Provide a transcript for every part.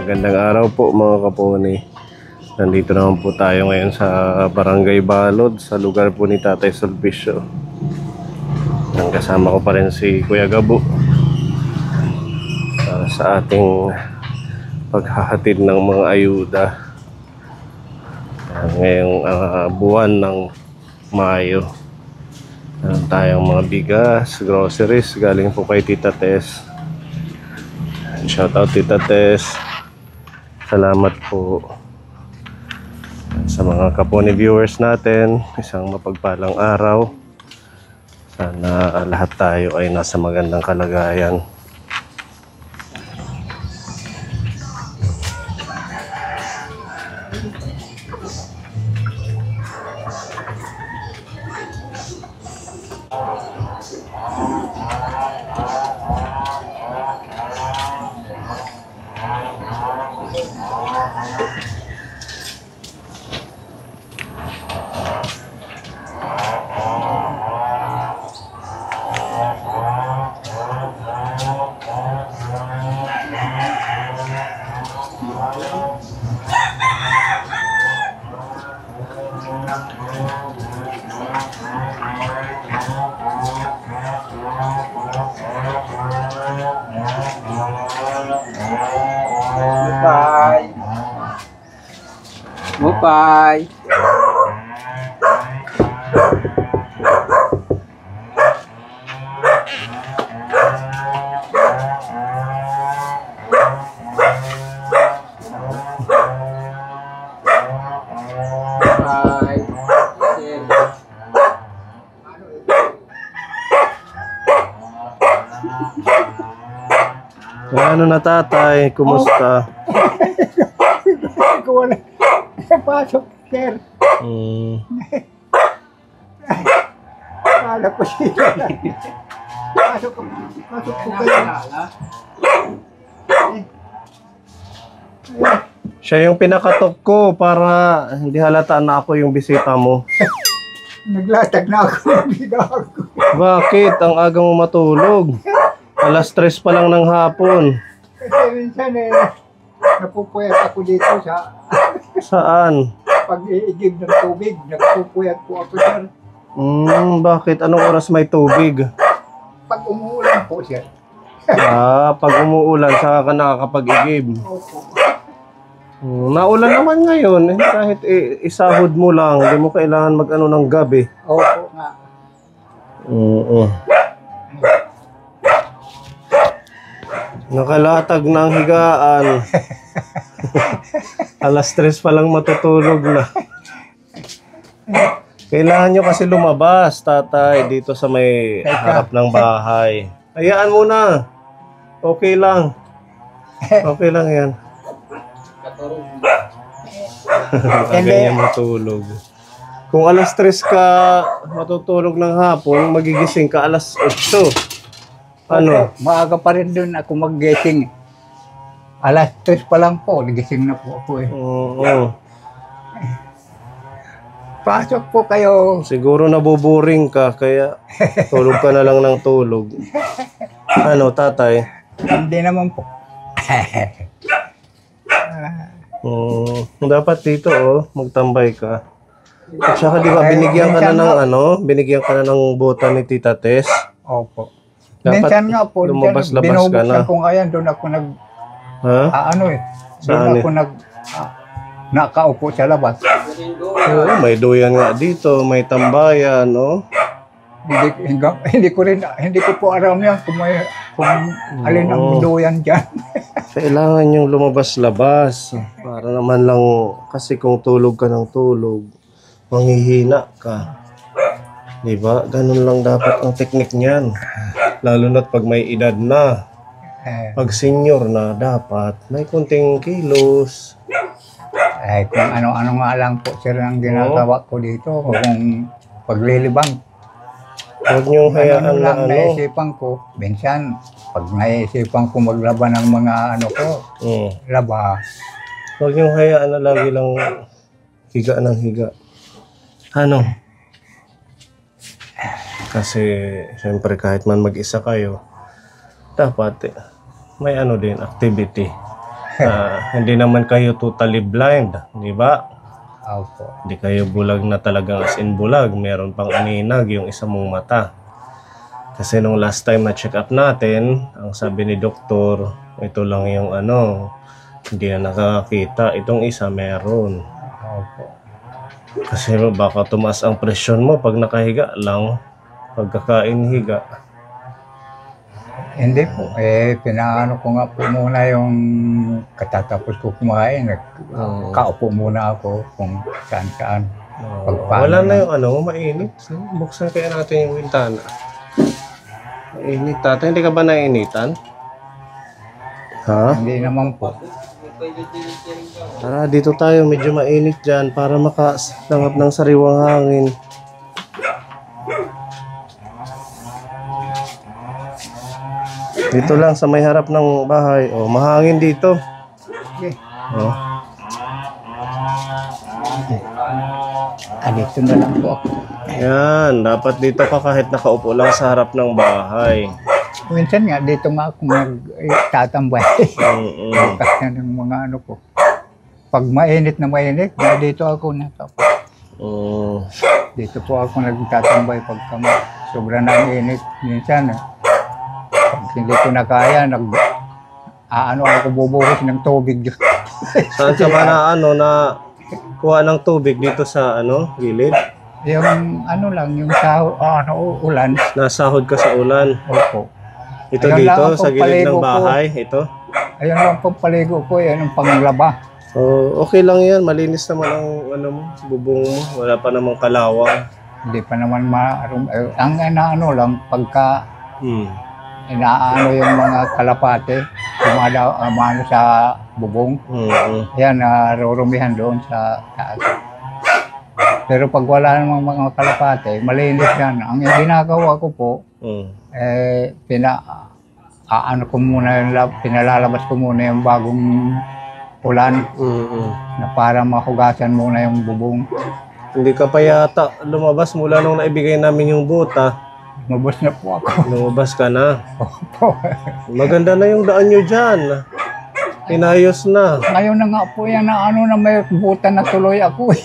Magandang araw po mga kaponi. Nandito naman po tayo ngayon sa Barangay Balod, sa lugar po ni Tatay Sulpicio. Ang kasama ko pa rin si Kuya Gabo para sa ating paghahatid ng mga ayuda ngayong buwan ng Mayo. Meron tayong mga bigas, groceries galing po kay Tita Tess. Shoutout Tita Tess, salamat po. Sa mga kaponi viewers natin, isang mapagpalang araw. Sana lahat tayo ay nasa magandang kalagayan. Bye. Bye. Ano na tatay, kumusta? Ko wala. Pasok, sir. Kala ko siya. Pasok ko kayo. Siya yung pinakatok ko para hindi halata na ako yung bisita mo. Naglatag na ako ng bigaw ko. Bakit? Ang aga mo matulog. Alas 3 pa lang ng hapon. Kasi minsan napupuyat ako dito sa Saan? pag-iigib ng tubig. Napupuyat po ako, sir. Bakit? Anong oras may tubig? Pag umuulan po, sir. Pag umuulan, saka ka nakakapag-igib. Opo. Naulan naman ngayon. Kahit isahod mo lang, hindi mo kailangan mag-ano ng gabi. Opo nga. Oo. Nakalatag ng higaan. Alas 3 pa lang matutulog na. Kailangan nyo kasi lumabas, tatay, dito sa may harap ng bahay. Hayaan mo na. Okay lang. Okay lang yan. Ganyan matulog. Kung alas 3 ka matutulog ng hapon, magigising ka alas 8. Ano? Maaga pa rin doon ako mag-gising. Alas 3 pa lang po, nagising na po ako eh. Oo. Pasok po kayo. Siguro nabuboring ka, kaya tulog ka na lang ng tulog. Ano, tatay? Hindi naman po. Dapat dito, magtambay ka. At saka di ba, binigyan ka na ng binigyan ka na ng bota ni Tita Tess? Opo. Dapat minsan nga po, lumabas-labas ka na. binubuksan ko nga yan, doon ako doon Saan ako nakaupo sa labas. Oo, may duyan nga dito, may tambayan, no? Hindi ko po alam yan kung alin ang duyan dyan. Kailangan yung lumabas-labas. Para naman lang, kasi kung tulog ka ng tulog, manghihina ka. Diba? Ganun lang dapat ang teknik niyan. Lalo na't pag may edad na. Pag senior na, dapat may kunting kilos. Kung ano-ano nga lang po sir ang ginagawa ko dito. Kung paglilibang. Huwag niyong hayaan na naisipan ko. Minsan, pag naisipan ko maglaba ng mga laba. Huwag niyong hayaan na lagi lang higa ng higa. Ano? Kasi, siyempre, kahit man mag-isa kayo, dapat may ano din, activity. Hindi naman kayo totally blind, di ba? Opo. Hindi kayo bulag na talagang as in bulag. Meron pang aninag yung isa mong mata. Kasi nung last time na check up natin, ang sabi ni doktor, ito lang yung hindi na nakakita. Itong isa meron. Opo. Kasi baka tumaas ang presyon mo pag nakahiga lang, pagkakain higa. Hindi po. Pinaano ko nga po muna yung katatapos ko kumain. Kaupo muna ako kung saan-saan. Wala na yung mainit. Buksan kaya natin yung bintana. Mainit tatay, hindi ka ba nainitan? Ha? Hindi naman po. Tara, dito tayo. Medyo mainit dyan para makalanghap ng sariwang hangin. Dito lang sa may harap ng bahay. Oh, mahangin dito. Okay. Oh. Dito na lang po ako. Yan, dapat dito ka kahit nakaupo lang sa harap ng bahay. Minsan nga, dito nga ako magtatambay. Kasi ng mga ano ko. Pag mainit na mainit, dito ako natapo. Dito po ako nagtatambay pagka sobrang init. Minsan, pag hindi ko na kaya, ako bubuhos ng tubig. Saan ka ba na kuha ng tubig dito sa gilid? Yung lang, yung ulan. Nasahod ka sa ulan. Opo. Ito ayun dito sa gilid ng bahay, ito. Ayun lang pang paligo ko, yan ang panglaba. Oh, okay lang yan, malinis naman ang bubong mo. Wala pa namang kalawang. Hindi pa naman ang lang pagka inaano yung mga kalapate, umano sa bubong. Yan, narurumihan doon sa taas. Pero pag wala namang mga kalapate, malinis yan. Ang ginagawa ko po, pinalalabas ko muna yung bagong ulan na para mahugasan muna yung bubong. Hindi ka pa yata lumabas mula nung naibigay namin yung buta. Lumabas na po ako. Lumabas ka na. Opo. Maganda na yung daan nyo dyan. Inayos na. Ngayon na nga po yan na may buta na tuloy ako eh.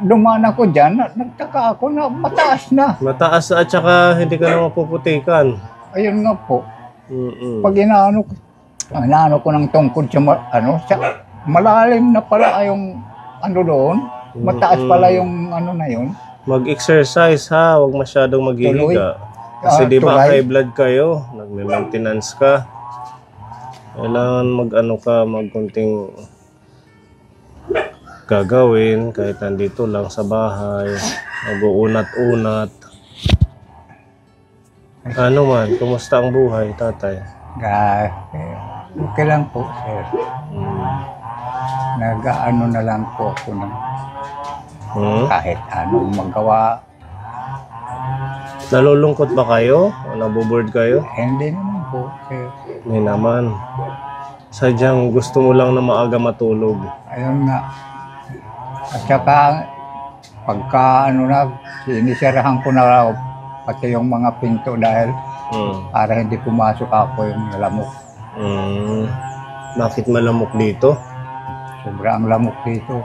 Dumaan ako dyan, nagtaka ako na mataas na. Mataas at saka hindi ka na mapuputikan. Ayun nga po. Pag inaano ko ng tungkod sa malalim na pala yung doon. Mataas pala yung na yun. Mag-exercise ha, huwag masyadong maghihiga. Kasi di ba high blood kayo, nagme-maintenance ka. Kailangan magkunting gagawin kahit nandito lang sa bahay, mag-uunat-unat. Ano man, kumusta ang buhay, tatay? Okay lang po, sir. Nag-ano na lang po ako ng kahit magawa. Nalulungkot ba kayo? O naboboard kayo? Hindi naman po, sir. Hindi naman. Sadyang gusto mo lang na maaga matulog. Ayun nga. At saka, pagka sinisirahan ko na pati yung mga pinto dahil para hindi pumasok ako yung lamok. Bakit malamok dito? Sobrang lamok dito.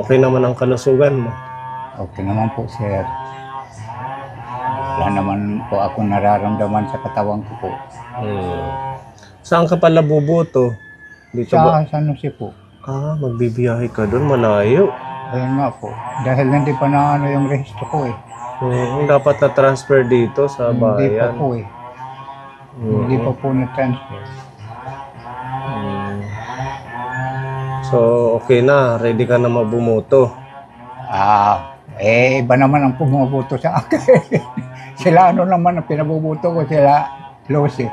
Okay naman ang kalusugan mo? Okay naman po, sir. Wala naman po ako nararamdaman sa katawan ko po. Saan ka pala buboto? Dito ba? Sa San Jose po. Magbibiyahe ka doon, malayo. Ayun nga po. Dahil hindi pa na yung rehistro ko eh. Dapat na-transfer dito sa bayan. Hindi pa po eh. Hindi pa po na-transfer. So, okay na. Ready ka na mabumoto. Iba naman ang pumubuto sa akin. Sila naman ang pinabubuto ko, sila Lucy.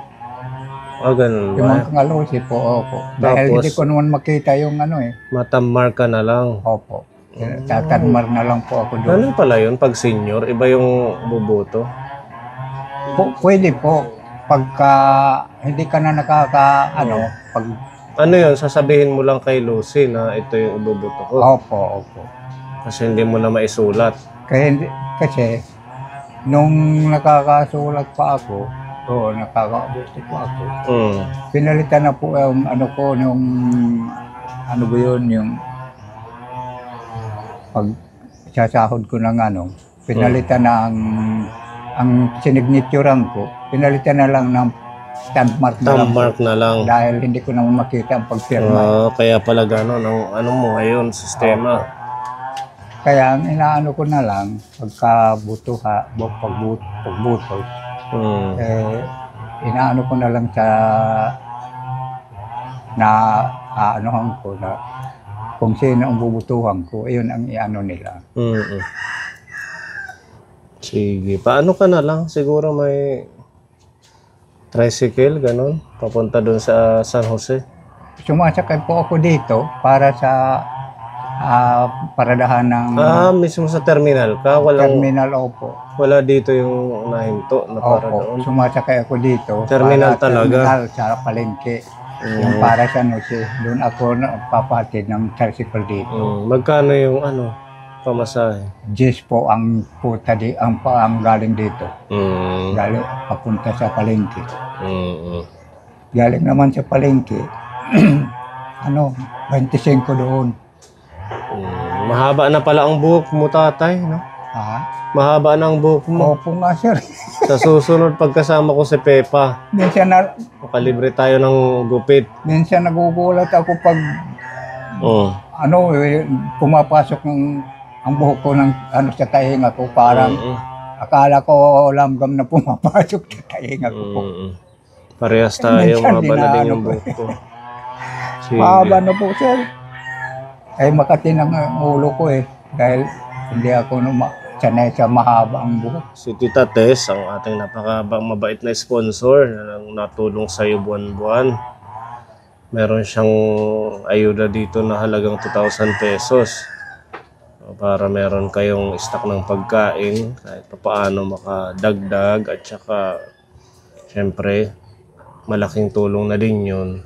Ganun ba? Yung mga Lucy po, opo. Dahil hindi ko naman makita yung Matamar ka na lang. Opo. Tatanmar na lang po ako doon. Ganun pala yun, pag senior, iba yung buboto? Pwede po. Pagka hindi ka na pag... Ano yun, sasabihin mo lang kay Lucy na ito yung ibuboto ko? Opo. Kasi hindi mo na maisulat. Kasi nung nakakasulat pa ako, Oo, nakakabuti po ako. Mm. Pinalitan na po yung ano ko, yung ano ba yun, yung pag sasahod ko ng ano, pinalitan na ang signaturean ko, pinalitan na lang ng stamp mark na lang. Thumb mark na lang. Dahil hindi ko naman makita ang pagpirma. Kaya pala gano'n ang ano mo ngayon, sistema. Kaya ang inaano ko na lang, pagbuto, inaano ko na lang sa aanohan ko na kung sino ang bubutuhan ko, yun ang iano nila. Sige, paano ka na lang? Siguro may tricycle, gano'n, papunta doon sa San Jose. Sumasakay po ako dito para sa paradahan ng Mismo sa terminal ka? terminal. Opo. Wala dito yung nahinto na para Opo, doon? sumasakay ako dito. Terminal para talaga? Terminal sa palengke. Yung para sa Jose. Doon ako nagpapatid ng tricycle dito. Magkano yung pamasahe? 10 po ang puta ang galing dito. Galing papunta sa palengke. Galing naman sa palengke. 25 doon. Mahaba na pala ang buhok mo, tatay, no? Mahaba na ang buhok mo. Opo nga, sir. Sa susunod, pagkasama ko si Pepa, makalibre tayo ng gupit. Minsan nagugulat ako pag pumapasok ang buhok ko ng sa tainga ko. Parang akala ko langgam na pumapasok sa tainga ko po. Parehas tayo, Minsan mahaba na din yung ko. buhok ko. Sige. Mahaba na po, sir. Ay makatin ang ulo ko dahil hindi ako sanay sa mahaba ang buhok. Si Tita Tess, ang ating mabait na sponsor na natulong sa iyo buwan-buwan. Meron siyang ayuda dito na halagang 2,000 pesos. Para meron kayong stock ng pagkain, kahit paano makadagdag at saka syempre malaking tulong na din yun.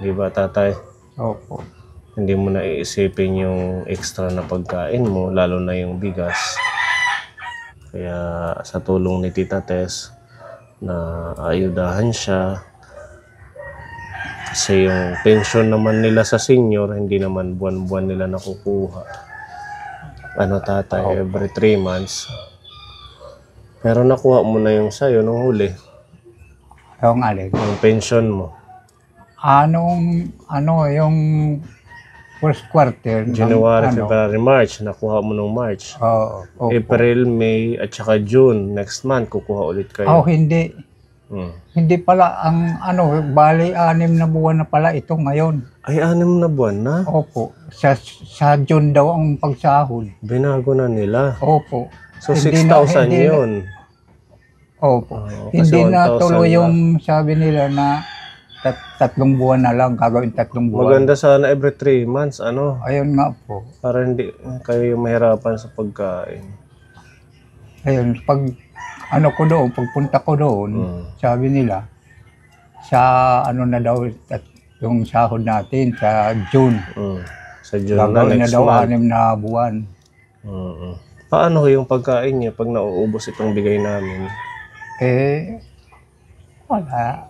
Di ba, tatay? Opo. Hindi mo na iisipin yung extra na pagkain mo, lalo na yung bigas. Kaya sa tulong ni Tita Tess, na ayudahan siya. Kasi yung pension naman nila sa senior, hindi naman buwan-buwan nila nakukuha. Tatay, every 3 months. Pero nakuha mo na yung sayo nung huli. Yung alin? Yung pension mo. Yung first quarter. January, February, March. Nakuha mo nung March. Opo. April, May, at saka June. Next month, kukuha ulit kayo. Hindi. Hindi pala bali 6 na buwan na pala ito ngayon. Ay, 6 na buwan na? Opo. Sa June daw ang pagsahod. Binago na nila. Opo. So, Hindi 6,000 yun. Opo. Kasi Hindi na 1,000 tuloy na. yung sabi nila na 3 buwan na lang, gagawin 3 buwan. Maganda sana every 3 months, Ayun nga po. para hindi kayo mahirapan sa pagkain. Ayun, pagpunta ko doon, sabi nila, sa na daw, yung sahod natin sa June. Sa June na Gagawin na next daw month. 6 na buwan. Paano yung pagkain niya pag nauubos itong bigay namin? Wala.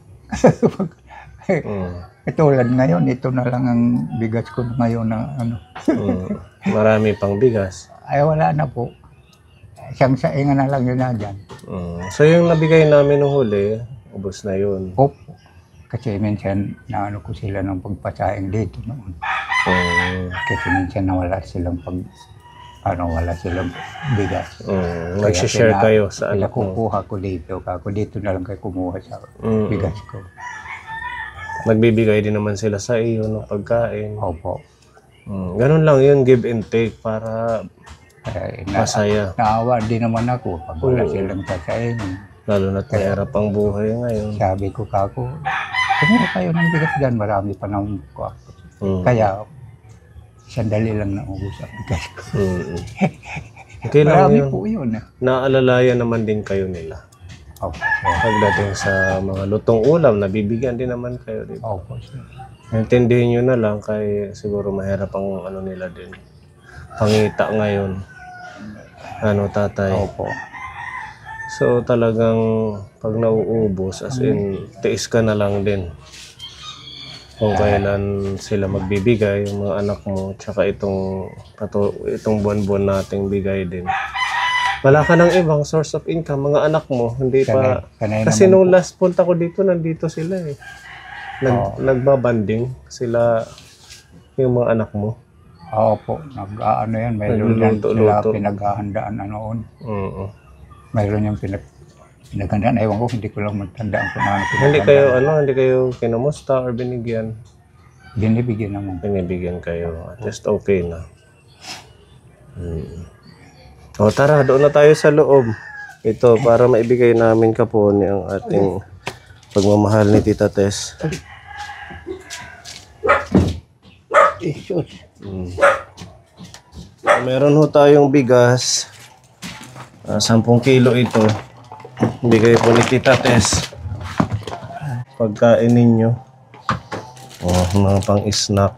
Tulad ngayon, ito na lang ang bigas ko ngayon na Marami pang bigas. Ay, wala na po. Isang saingan na lang yun na dyan. So yung nabigay namin nung huli, ubos na yun. Opo. Kasi minsan, ko sila ng pagpasaing dito noon. Kasi minsan wala silang wala silang bigas. Nag-share kayo sa anak mo. Kukuha ko dito. Ako dito na lang kayo kumuha sa bigas ko. Nagbibigay din naman sila sa iyo ng pagkain. Opo. Ganun lang yun, give and take para masaya. Naawa din naman ako pag wala silang sasayin. Lalo na't mahirap ang buhay ngayon. Sabi ko kumuha kayo ng bigas dyan, marami pa naman ko. Kaya, sandali lang naubos ang bigas ko. Okay lang Marami yun. po yun. Naalalayan naman din kayo nila. Opo. Pagdating sa mga lutong ulam, nabibigyan din naman kayo. Diba? Opo. Intindihin nyo na lang kay siguro mahirap ang nila din. Pangita ngayon. Tatay? Opo. So talagang pag nauubos, as in, tiis ka na lang din. Kung kailan sila magbibigay, yung mga anak mo, tsaka itong buwan-buwan nating bigay din. Wala ka ng ibang source of income, mga anak mo, hindi pa. Sanay Kasi naman nung po. last punta ko dito, nandito sila eh. Nagbabanding sila, yung mga anak mo. Oo po, nag-ano yan, mayroon yan sila Nagluluto-luto. pinaghahandaan noon. Oo. Mayroon yung pinaghandaan, ewan ko, hindi ko lang magtandaan kung ano Hindi kayo kinumusta or binigyan? Binibigyan naman. Binibigyan kayo. At least okay na. O tara, doon na tayo sa loob. Ito, para maibigay namin kaponi ang ating pagmamahal ni Tita Tess. Jesus. Meron ho tayong bigas. 10 kilo ito. Bigay po ni Tita Tess. Pagkain ninyo. Mga pang-snack.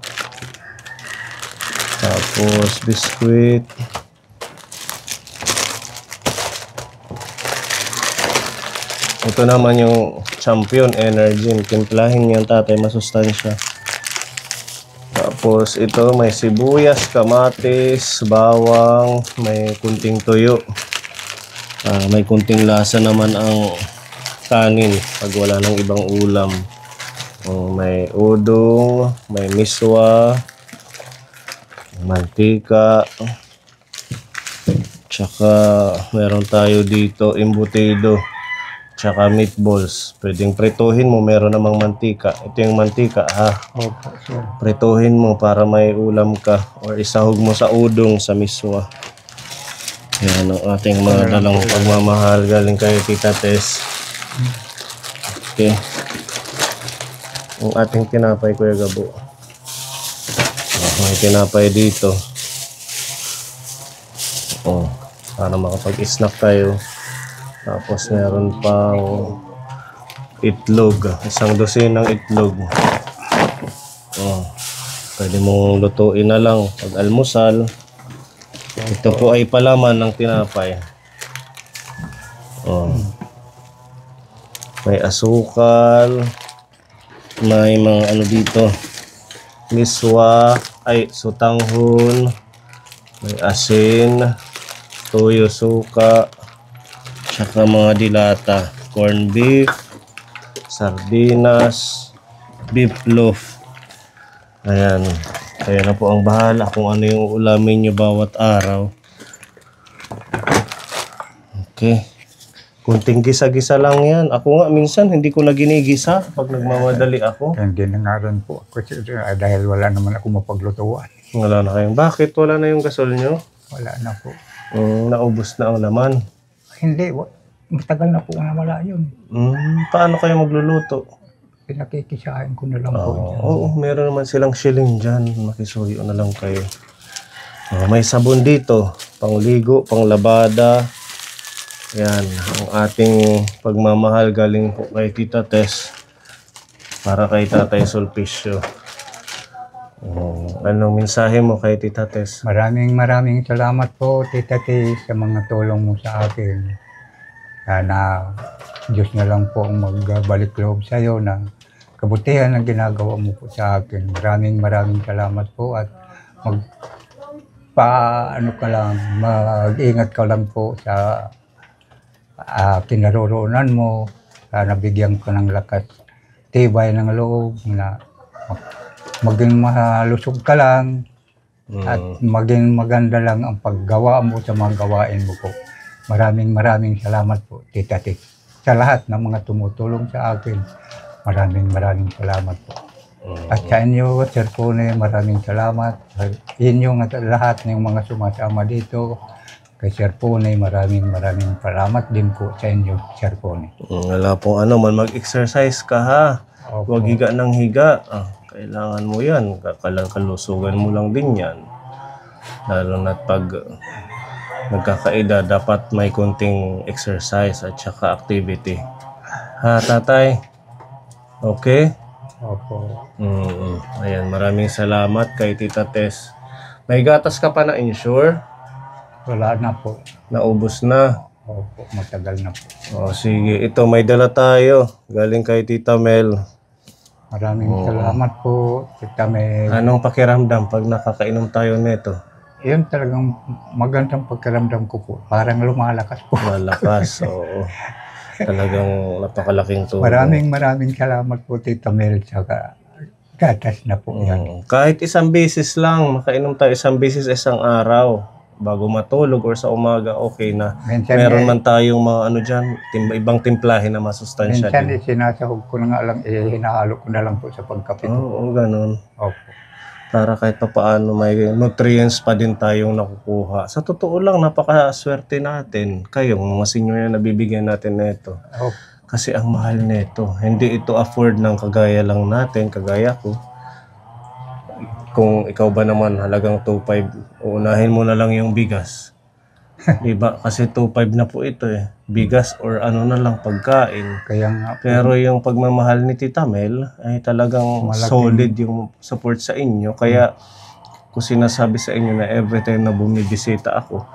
Tapos biskuit. Ito naman yung Champion Energy. Timplahin niyan tatay, masustansya. Tapos ito may sibuyas, kamatis, bawang, may kunting tuyo. May kunting lasa naman ang kanin pag wala ng ibang ulam. May udong, may miswa, mantika. Tsaka meron tayo dito embutido. Tsaka meatballs. Pwedeng prituhin mo, meron namang mantika. Ito yung mantika ha. Opo, sir. Prituhin mo para may ulam ka or isahog mo sa udong sa miswa. Yan ang ating mga dalang pagmamahal galing kay Tita Tess. Okay. Ang ating tinapay, Kuya Gabo. May tinapay dito. Para makapag-snack tayo. Tapos meron pang itlog. 1 dosenang itlog. Pwede mong lutuin na lang pag almusal. Ito po ay palaman ng tinapay. May asukal. May mga ano dito. Miswa. Sutanghon. May asin. Toyo, suka. Tsaka mga dilata. Corn beef. Sardinas. Beef loaf. Ayan. Kaya na po ang bahala kung ano yung ulamin nyo bawat araw. Okay. Kunting gisa-gisa lang yan. Ako nga minsan hindi ko na ginigisa pag nagmamadali ako. Hindi na nga rin po ako sir, dahil wala naman ako mapaglutuan. Wala na kayong. Bakit? Wala na yung gasol nyo? Wala na po. Naubos na ang laman. Hindi, matagal na po na wala yun. Paano kayo magluluto? Pinakikisahin ko na lang po. Oo, meron naman silang shilling dyan. Makisuyo na lang kayo. May sabon dito. Pangligo, panglabada. Yan. Ang ating pagmamahal galing po kay Tita Tess. Para kay Tatay Sulpicio. Anong mensahe mo kay Tita Tess? Maraming salamat po, Tita Tess, sa mga tulong mo sa akin. Sana Diyos na lang po ang magbalik loob sa iyo na kabutihan ang ginagawa mo po sa akin. Maraming salamat po at mag-ingat ka lang po sa kinaroroonan mo. Sana bigyan ko ng lakas, tibay ng loob na maging malusog ka lang at maging maganda lang ang paggawa mo sa mga gawain mo po. Maraming salamat po, Tita Tess. Sa lahat ng mga tumutulong sa akin, maraming salamat po. At sa inyo, Sir Pone, maraming salamat. Sa inyong at lahat ng mga sumasama dito, kay Sir Pone, maraming salamat din po sa inyo, Sir Pone. Wala pong ano man, mag-exercise ka ha. Huwag higa ng higa. Kailangan mo yan. Kalusugan mo lang din yan. Lalo na pag nagkakaedad, dapat may kunting exercise at saka activity. Ha, tatay? Okay? Opo. Ayan, maraming salamat kay Tita Tess. May gatas ka pa na insure? Wala na po. Naubos na. Opo, matagal na po. O sige, ito may dala tayo. Galing kay Tita Mel. Maraming salamat po, Tita Mel. Anong pakiramdam pag nakakainom tayo nito? Yun talagang magandang pagkaramdam ko po. Parang lumalakas po. Malakas, oo. Talagang napakalaking tulong. Maraming salamat po, Tita Mel. Tsaka gatas na po yan. Kahit isang beses lang, makainom tayo isang beses isang araw. Bago matulog or sa umaga, okay na. Minsan, Meron man tayong mga ano dyan, ibang timplahe na masustansya minsan din. sinasahog ko na nga lang, hinahalo ko na lang po sa pagkape. Oo, ganun. Opo. Para kahit pa paano may nutrients pa din tayong nakukuha. Sa totoo lang, napakaswerte natin. Kayong mga senior na nabibigyan natin nito. Opo. Kasi ang mahal nito. Hindi ito afford ng kagaya lang natin, kagaya ko. Kung ikaw ba naman halagang 2.5, uunahin mo na lang yung bigas. Diba? Kasi 2.5 na po ito eh. Bigas or ano na lang pagkain. Kaya nga po, Pero yung pagmamahal ni Tita Mel ay talagang Malaking- solid yung support sa inyo. Kaya kung sinasabi sa inyo na every time na bumibisita ako,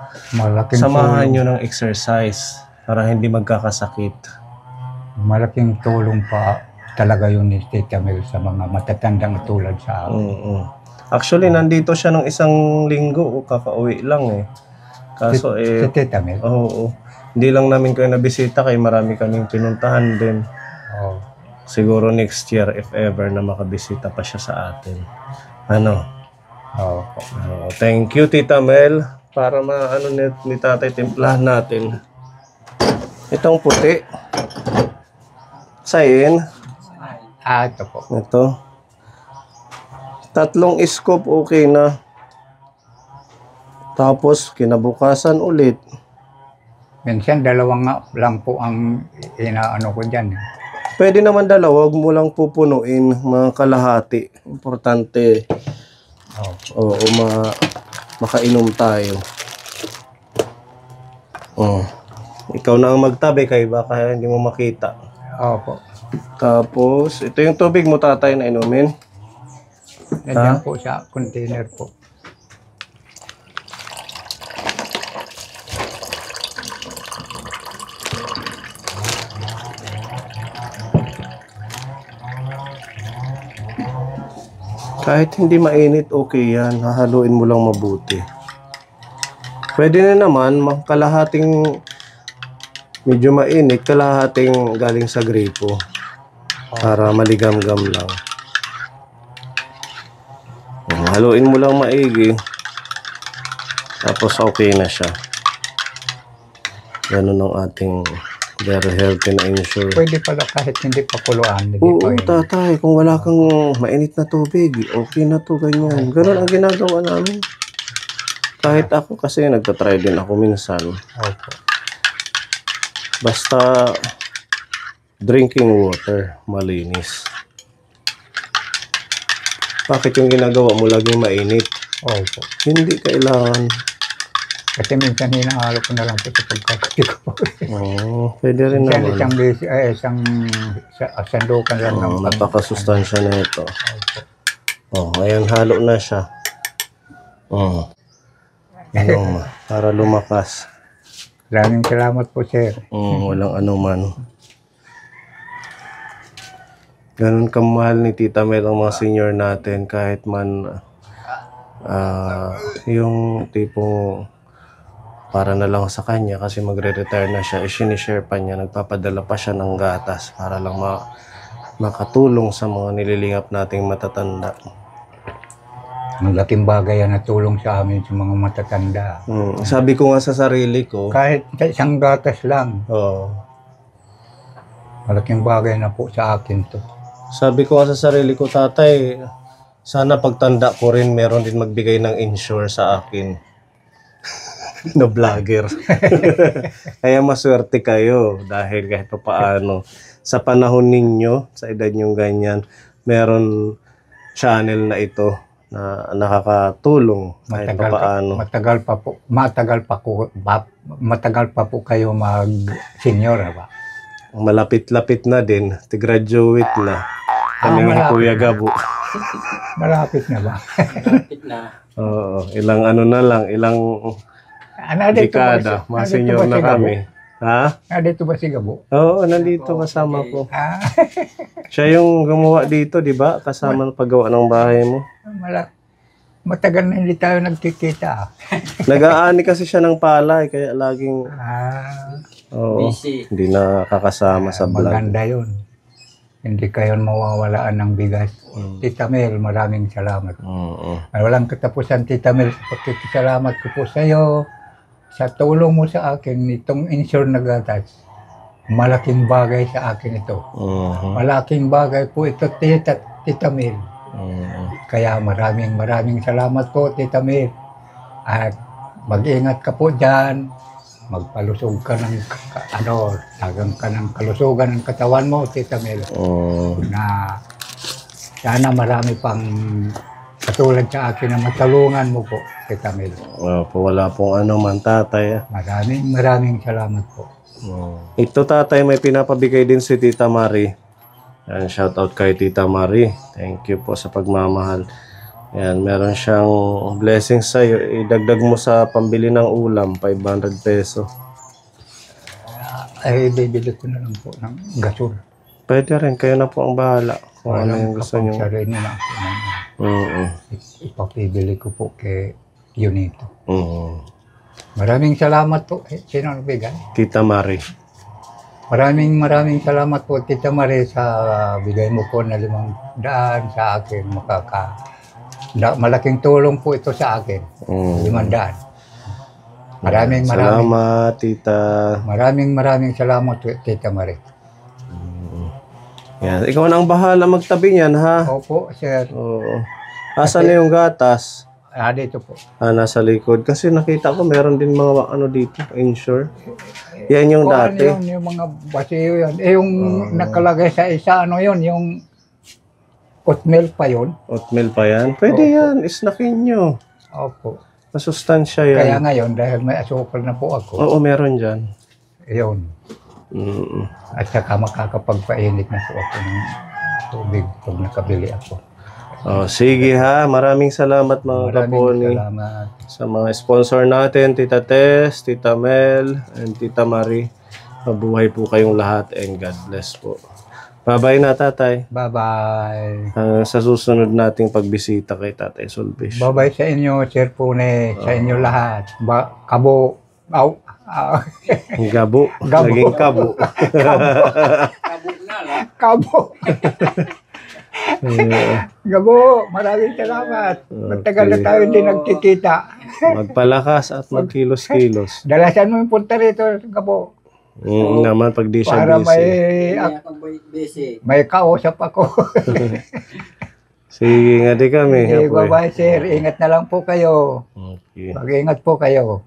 samahan nyo ng exercise para hindi magkakasakit. malaking tulong pa talaga yun ni Tita Mel sa mga matatandang tulad sa akin. Actually, nandito siya ng isang linggo o kakauwi lang eh. Kaso Si Tita Mel? oo. Hindi lang namin kayo nabisita kay marami kaming pinuntahan din. Oo. Siguro next year if ever na makabisita pa siya sa atin. Ano? Oo. Thank you Tita Mel para maano ni Tatay timplahan natin. Itong puti. Sayin. Ito po. Ito. 3 scoop okay na. Tapos kinabukasan ulit. Minsan dalawang nga lang po ang inaano ko dyan. Pwede naman 2, wag mo lang pupunuin mga kalahati. Importante. Oo, makainom tayo. Ikaw na ang magtabi kay baka hindi mo makita. Opo. Tapos, ito yung tubig mo tatay na inumin. Nandiyan po sa container po. Kahit hindi mainit, okay yan. Hahaluin mo lang mabuti. Pwede na naman, kalahating medyo mainit, kalahating galing sa gripo. Para maligam-gam lang. Haluin mo lang maigi. Tapos okay na siya. Ganun ang ating very healthy na ensure. Pwede pala kahit hindi pa kuluan. Oo, tatay. Kung wala kang mainit na tubig, okay na to, ganyan. Ganun ang ginagawa namin. Kahit ako kasi nagtatry din ako minsan. Opo. Basta drinking water, malinis. Bakit yung ginagawa mo laging mainit? Opo. Hindi kailangan. Kasi minsan hinahalo ko na lang po sa pagkakati ko. Oo, pwede rin Minsan naman. isang sandukan lang ng Napakasustansya na ito. Opo. Ayan, halo na siya. Para lumakas. Maraming salamat po, sir. Walang anuman. Ganun kamahal ni Tita Mel ang mga senior natin kahit man yung tipong para na lang sa kanya kasi magre-retire na siya, sinishare pa niya, nagpapadala pa siya ng gatas para lang makatulong sa mga nililingap nating matatanda. Ang laking bagay yan na tulong sa amin sa mga matatanda. Sabi ko nga sa sarili ko, Kahit isang gatas lang, malaking bagay na po sa akin to. sabi ko nga sa sarili ko, tatay, sana pagtanda ko rin meron din magbigay ng insure sa akin. No vlogger. Kaya maswerte kayo dahil kahit pa paano sa panahon ninyo, sa edad nyong ganyan, meron channel na ito na nakakatulong kahit pa paano. Matagal pa po kayo mag-senior, ba? Malapit-lapit na din, graduate na. Kami ng Kuya Gabo. Malapit na ba? Oo, ilang ano na lang, ilang dekada, mga senior na kami. Ha? Dito ba si Gabo? Oo, nandito kasama ko. Ah, Siya yung gumawa dito, di ba? Kasama ng paggawa ng bahay mo. matagal na hindi tayo nagkikita. Nag-aani kasi siya ng palay, kaya laging, oo, Busy. hindi nakakasama sa vlog. Maganda yun. Hindi kayo mawawalaan ng bigas. Tita Mel, maraming salamat. Oo. Walang katapusan, Tita Mel, sa pagkikisalamat ko po sa iyo. Sa tulong mo sa akin, itong insure na gatas. Malaking bagay sa akin ito. Oo. Malaking bagay po ito, Tita Mel. Kaya maraming salamat po, Tita Mel. At mag-ingat ka po dyan. Magpalusog ka ng, tagang ka ng kalusugan ng katawan mo, Tita Mel. Oo. Na sana marami pang katulad sa akin na matulungan mo po, Tita Mel. Wala pong ano man, tatay. Maraming salamat po. Ito, tatay, may pinapabigay din si Tita Marie. Yan, shout out kay Tita Marie. Thank you po sa pagmamahal. Yan, meron siyang blessings sa'yo. Idagdag mo sa pambili ng ulam, 500 peso. Ay, bibili ko na lang po ng gasol. Pwede rin, kayo na po ang bahala. Kung ano yung gusto nyo. Sarili na ako. Ipapibili ko po kay Junito. Maraming salamat po. Sino ang bigay? Tita Marie. Maraming salamat po, Tita Marie, sa bigay mo po na 500 sa akin. Malaking tulong po ito sa akin. 500. Maraming Salamat, Tita. maraming salamat po, Tita Marie. Yan. Ikaw na ang bahala magtabi niyan, ha? Opo, sir. Oo. Asan na yung gatas? Dito po. Nasa likod. Kasi nakita ko meron din mga ano dito, insure. Yan yung dati. Ano yun, yung mga basiyo yan. Yung nakalagay sa isa, ano yun, yung oatmeal pa yun. Oatmeal pa yan? Pwede yan. Isnakin nyo. Opo. Masustansya yan. Kaya ngayon, dahil may asukal na po ako, Oo, meron dyan. yun. At saka makakapagpainit na po ako ng tubig pag nakabili ako. Sige ha. Maraming salamat mga kaponi. Salamat. Sa mga sponsor natin, Tita Tess, Tita Mel, and Tita Marie. Mabuhay po kayong lahat and God bless po. Bye-bye na, tatay. Bye-bye. Sa susunod nating pagbisita kay Tatay Sulbish. Bye-bye sa inyo, Sir Pune, sa inyo lahat. Kabo. Gabo. Gabo. Naging kabo. Kabo. Gabo, maraming salamat. Matagal na tayo hindi nagkikita. Magpalakas at magkilos-kilos. Dalasan mo yung punta rito, Gabo. Naman pag di siya Para busy. may kausap ako. Sige nga di kami. Bye-bye, sir. Ingat na lang po kayo. Okay. Mag-ingat po kayo.